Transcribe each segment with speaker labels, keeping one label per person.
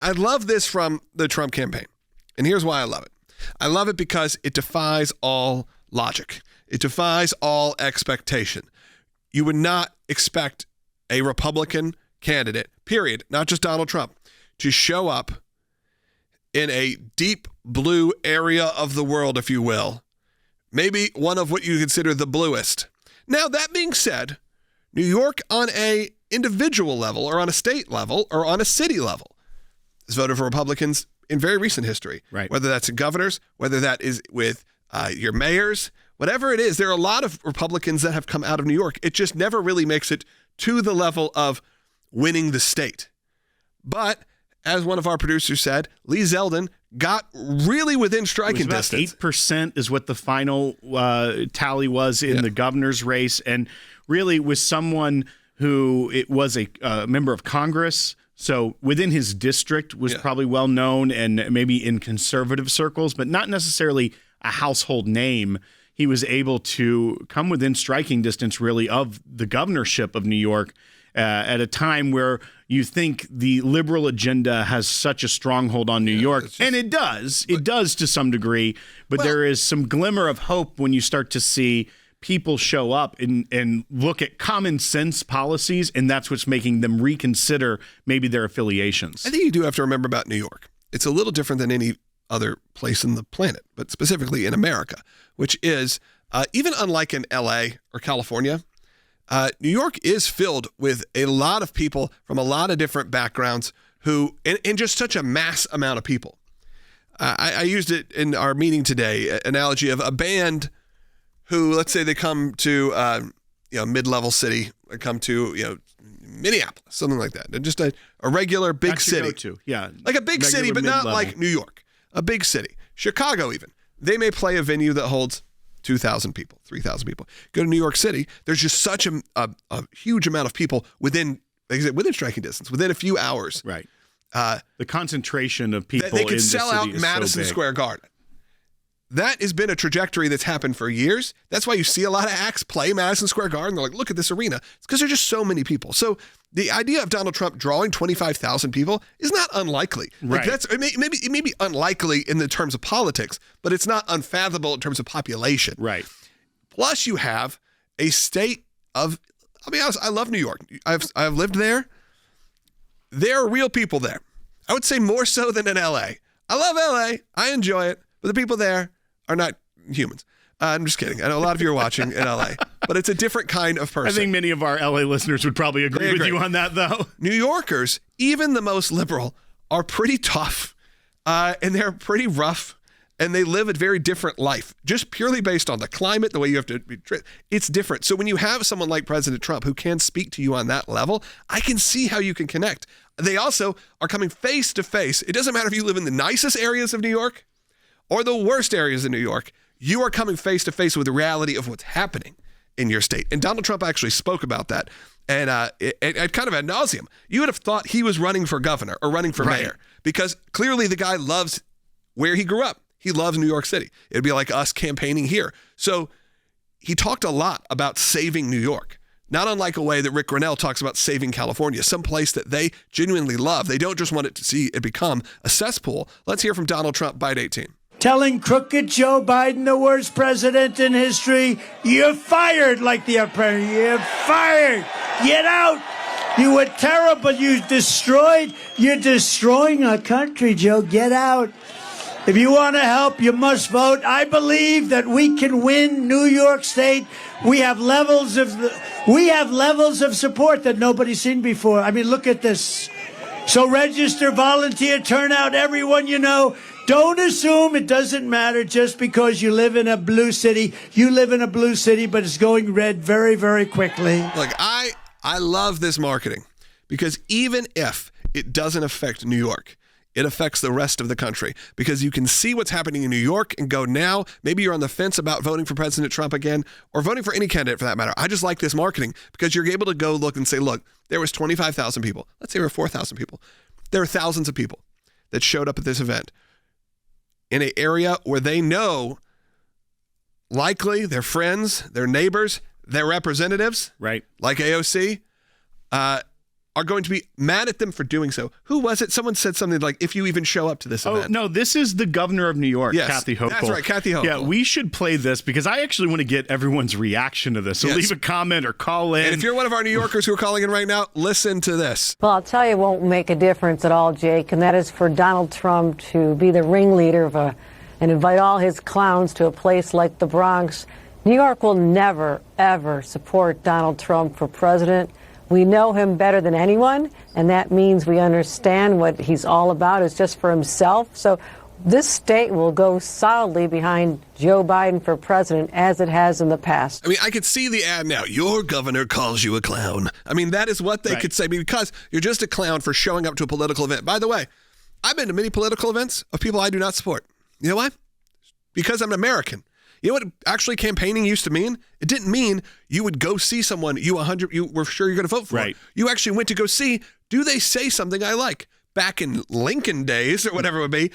Speaker 1: I love this from the Trump campaign. And here's why I love it. I love it because it defies all logic. It defies all expectation. You would not expect a Republican candidate, period, not just Donald Trump, to show up in a deep blue area of the world, if you will, maybe one of what you consider the bluest. Now, that being said, New York on a individual level or on a state level or on a city level has voted for Republicans in very recent history,
Speaker 2: right?
Speaker 1: Whether that's in governors, whether that is with your mayors, whatever it is, there are a lot of Republicans that have come out of New York. It just never really makes it to the level of winning the state. But as one of our producers said, Lee Zeldin got really within striking distance.
Speaker 2: 8% is what the final tally was in the governor's race, and really was someone who it was a member of Congress. So within his district was probably well known and maybe in conservative circles, but not necessarily a household name. He was able to come within striking distance, really, of the governorship of New York at a time where you think the liberal agenda has such a stronghold on New York. And it does. It does to some degree. But there is some glimmer of hope when you start to see people show up and look at common sense policies, and that's what's making them reconsider maybe their affiliations.
Speaker 1: I think you do have to remember about New York. It's a little different than any other place in the planet, but specifically in America, which is even unlike in LA or California, New York is filled with a lot of people from a lot of different backgrounds who, and just such a mass amount of people. I used it in our meeting today, analogy of a band who, let's say they come to, mid-level city, or come to, Minneapolis, something like that. Just a regular big city. Like a big city, but not like New York. A big city. Chicago even. They may play a venue that holds 2,000 people, 3,000 people. Go to New York City, there's just such a huge amount of people within striking distance, within a few hours.
Speaker 2: Right. The concentration of people
Speaker 1: they could sell out Madison Square Garden. That has been a trajectory that's happened for years. That's why you see a lot of acts play Madison Square Garden. They're like, look at this arena. It's because there's just so many people. So the idea of Donald Trump drawing 25,000 people is not unlikely.
Speaker 2: Right.
Speaker 1: Like it may be unlikely in the terms of politics, but it's not unfathomable in terms of population.
Speaker 2: Right.
Speaker 1: Plus, you have a state of, I'll be honest, I love New York. I've lived there. There are real people there. I would say more so than in LA. I love LA. I enjoy it. But the people there are not humans. I'm just kidding. I know a lot of you are watching in LA, but it's a different kind of person.
Speaker 2: I think many of our LA listeners would probably agree with you on that, though.
Speaker 1: New Yorkers, even the most liberal, are pretty tough, and they're pretty rough, and they live a very different life, just purely based on the climate, the way you have to be treated. It's different. So when you have someone like President Trump who can speak to you on that level, I can see how you can connect. They also are coming face to face. It doesn't matter if you live in the nicest areas of New York or the worst areas of New York, you are coming face to face with the reality of what's happening in your state. And Donald Trump actually spoke about that. And it kind of ad nauseum. You would have thought he was running for governor or running for mayor, because clearly the guy loves where he grew up. He loves New York City. It'd be like us campaigning here. So he talked a lot about saving New York, not unlike a way that Rick Grinnell talks about saving California, some place that they genuinely love. They don't just want it to see it become a cesspool. Let's hear from Donald Trump, Bite 18.
Speaker 3: Telling crooked Joe Biden, the worst president in history, you're fired, like the apprentice. You're fired. Get out. You were terrible. You're destroying our country, Joe. Get out. If you want to help, you must vote. I believe that we can win New York State. We have levels of support that nobody's seen before. I mean, look at this. So register, volunteer, turn out everyone you know. Don't assume it doesn't matter just because you live in a blue city. You live in a blue city, but it's going red very, very quickly.
Speaker 1: Look, I love this marketing, because even if it doesn't affect New York, it affects the rest of the country, because you can see what's happening in New York and go, now maybe you're on the fence about voting for President Trump again, or voting for any candidate for that matter. I just like this marketing, because you're able to go look and say, look, there was 25,000 people. Let's say there were 4,000 people. There are thousands of people that showed up at this event in an area where they know likely their friends, their neighbors, their representatives,
Speaker 2: right,
Speaker 1: like AOC, are going to be mad at them for doing so. Who was it? Someone said something like, if you even show up to this event.
Speaker 2: No, this is the governor of New York,
Speaker 1: Yes,
Speaker 2: Kathy Hochul.
Speaker 1: that's right, Kathy Hochul.
Speaker 2: Yeah, we should play this because I actually want to get everyone's reaction to this. So
Speaker 1: Yes.
Speaker 2: leave a comment or call in.
Speaker 1: And if you're one of our New Yorkers who are calling in right now, listen to this.
Speaker 4: Well, I'll tell you, it won't make a difference at all, Jake, and that is for Donald Trump to be the ringleader of and invite all his clowns to a place like the Bronx. New York will never, ever support Donald Trump for president. We know him better than anyone, and that means we understand what he's all about is just for himself. So this state will go solidly behind Joe Biden for president, as it has in the past.
Speaker 1: I mean, I could see the ad now. Your governor calls you a clown. I mean, that is what they could say, because you're just a clown for showing up to a political event. By the way, I've been to many political events of people I do not support. You know why? Because I'm an American. You know what actually campaigning used to mean? It didn't mean you would go see someone you were sure you're going to vote for.
Speaker 2: Right.
Speaker 1: You actually went to go see, do they say something I like? Back in Lincoln days or whatever it would be,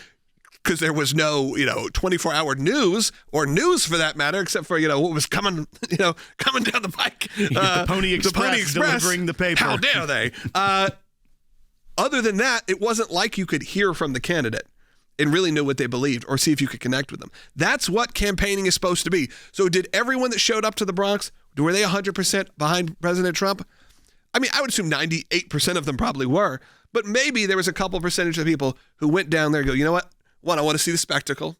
Speaker 1: because there was no, 24-hour news or news for that matter, except for, what was coming down the pike.
Speaker 2: The Pony Express delivering the paper.
Speaker 1: How dare they? Other than that, it wasn't like you could hear from the candidate and really know what they believed or see if you could connect with them. That's what campaigning is supposed to be. So did everyone that showed up to the Bronx, were they 100% behind President Trump? I mean, I would assume 98% of them probably were, but maybe there was a couple percentage of people who went down there and go, you know what? One, I want to see the spectacle.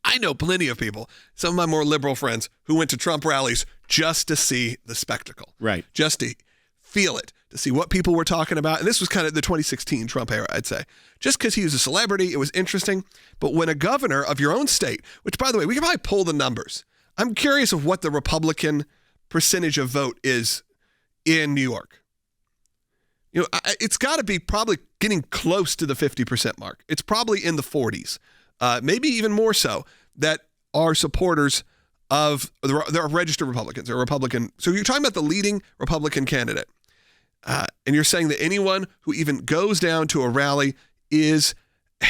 Speaker 1: I know plenty of people, some of my more liberal friends, who went to Trump rallies just to see the spectacle.
Speaker 2: Right.
Speaker 1: Just to feel it, to see what people were talking about. And this was kind of the 2016 Trump era, I'd say. Just because he was a celebrity, it was interesting. But when a governor of your own state, which, by the way, we can probably pull the numbers. I'm curious of what the Republican percentage of vote is in New York. It's got to be probably getting close to the 50% mark. It's probably in the 40s, maybe even more so, that are supporters of, they're registered Republicans or Republican. So you're talking about the leading Republican candidate. And you're saying that anyone who even goes down to a rally is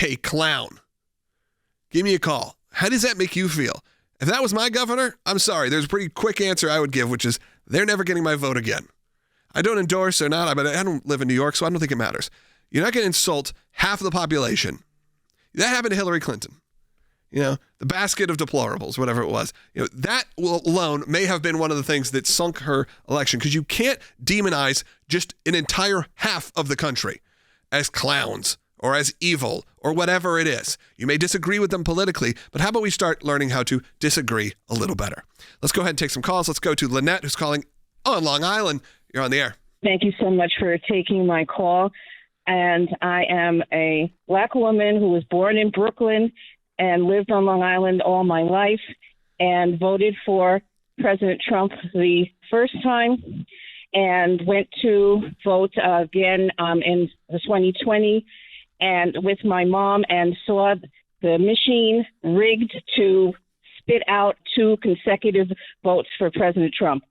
Speaker 1: a clown. Give me a call. How does that make you feel? If that was my governor, I'm sorry. There's a pretty quick answer I would give, which is they're never getting my vote again. I don't endorse or not, but I don't live in New York, so I don't think it matters. You're not going to insult half of the population. That happened to Hillary Clinton. The basket of deplorables, whatever it was. That alone may have been one of the things that sunk her election, because you can't demonize just an entire half of the country as clowns or as evil or whatever it is. You may disagree with them politically, but how about we start learning how to disagree a little better? Let's go ahead and take some calls. Let's go to Lynette, who's calling on Long Island. You're on the air.
Speaker 5: Thank you so much for taking my call. And I am a Black woman who was born in Brooklyn and lived on Long Island all my life and voted for President Trump the first time and went to vote again in 2020 and with my mom, and saw the machine rigged to spit out 2 consecutive votes for President Trump.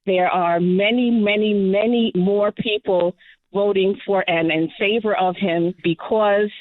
Speaker 5: There are many, many, many more people voting for and in favor of him because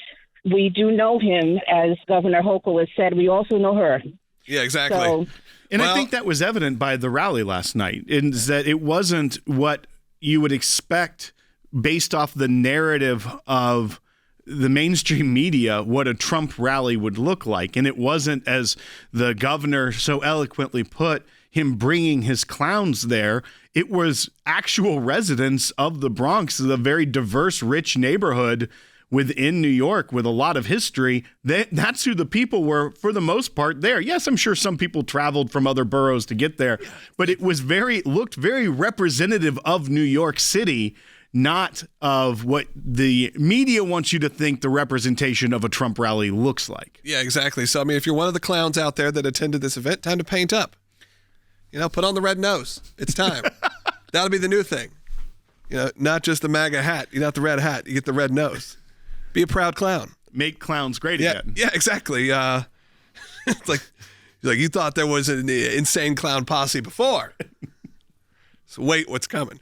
Speaker 5: we do know him, as Governor Hochul has said. We also know her.
Speaker 1: Yeah, exactly.
Speaker 2: I think that was evident by the rally last night, is that it wasn't what you would expect based off the narrative of the mainstream media, what a Trump rally would look like. And it wasn't, as the governor so eloquently put, him bringing his clowns there. It was actual residents of the Bronx, the very diverse, rich neighborhood within New York with a lot of history. That's who the people were, for the most part, there. Yes, I'm sure some people traveled from other boroughs to get there, but it was looked very representative of New York City, not of what the media wants you to think the representation of a Trump rally looks like.
Speaker 1: Yeah, exactly. So, I mean, if you're one of the clowns out there that attended this event, time to paint up. Put on the red nose. It's time. That'll be the new thing. Not just the MAGA hat. You got the red hat. You get the red nose. Be a proud clown.
Speaker 2: Make clowns great again.
Speaker 1: Yeah, exactly. It's like you thought there was an insane clown posse before. So wait, what's coming?